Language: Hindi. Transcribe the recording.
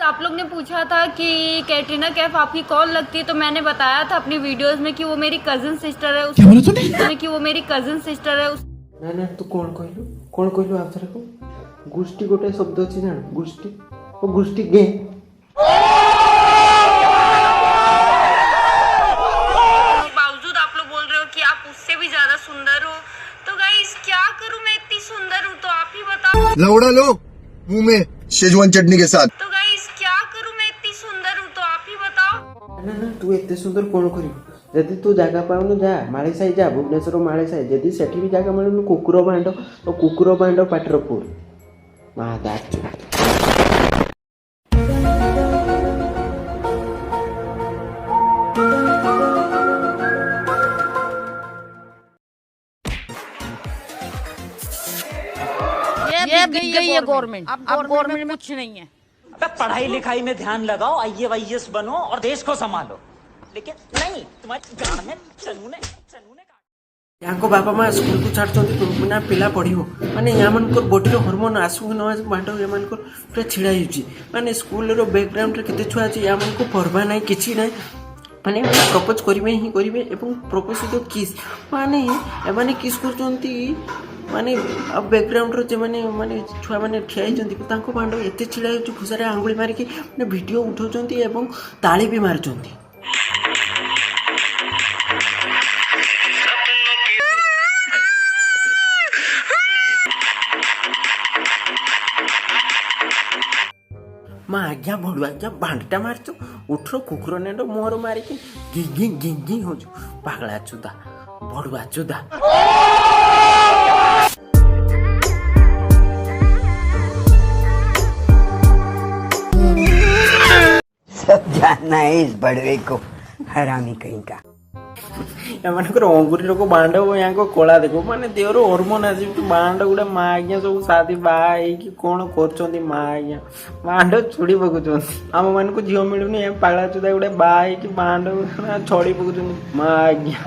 आप लोग ने पूछा था कि कैटरीना कैफ आपकी कौन लगती है, तो मैंने बताया था अपनी वीडियोस में कि वो मेरी कजिन सिस्टर है। कि वो मेरी कजिन सिस्टर है। ना ना तू कौन कहलु आप थरे को गोष्ठी गोटे शब्द अच्छी जान गोष्ठी ओ गोष्ठी गे बावजूद आप लोग बोल रहे हो कि आप उससे भी ज्यादा सुंदर हो, तो गाइस क्या करूं, मैं इतनी सुंदर हूं तो आप ही बताओ। लौड़ा लो मुंह में शेजवान चटनी के साथ। तो गाइस क्या करूं, मैं इतनी सुंदर हूं तो आप ही बताओ। ना ना तू एते सुंदर कौन करू जदि तू जगह पाऊनु जा माली साई जा भुवनेश्वर माली साई जदि सेठी भी जगह मिलुनु कुकुर बांड तो कुकुर बांड पाटर पुर मा दाच ये बिक गई है गवर्नमेंट। अब गवर्नमेंट में कुछ नहीं है। पढ़ाई लिखाई में ध्यान लगाओ, आईएएस बनो और देश को संभालो, लेकिन नहीं तुम्हारे गांड में चनूने याको बापा माँ स्कूल को छाड़छंती ना पिला पढ़िबो माने या मानकर बॉडी रो हार्मोन आसु न आसु बांटो या मानकर पूरा छिड़ा हिउची माने स्कूल रो बैकग्राउंड रे केते छुआ अछि या मानको पढ़बा नाही किछि नाही माने प्रपोज करिवे ही करिवे एवं प्रपोज तो किस माने एमाने किस करचंती माने अब बैकग्राउंड रो जे माने छुआ माने ठिया हिचंती तांको बांडो एते छिड़ा हिउची फुसारे आंगुली मारी के माने वीडियो उठाउचंती एवं ताली भी मारचंती। माँ आज्ञा भड़ुआ आज्ञा बांटा मारचु उठरो कुकुर नेंडो मोर मारिकी गिंगी गिंगी हो पागला चुदा भड़ुआ चुदा। सब जानना है इस बड़वे को, हरामी कहीं का। एमानकर अंगुरी रोग बांड यहाँ को कला देखो माने देवर हॉर्मोन आस बांड गुड़ा माँ आज्ञा सब शादी बाई कि कौन कर माँ आज्ञा बांड छुड़ी पकाउं आम मान को झील मिलूनी पागला चुदा गुड़ा बाई कि बांड छड़ी पकाउं माँ आज्ञा।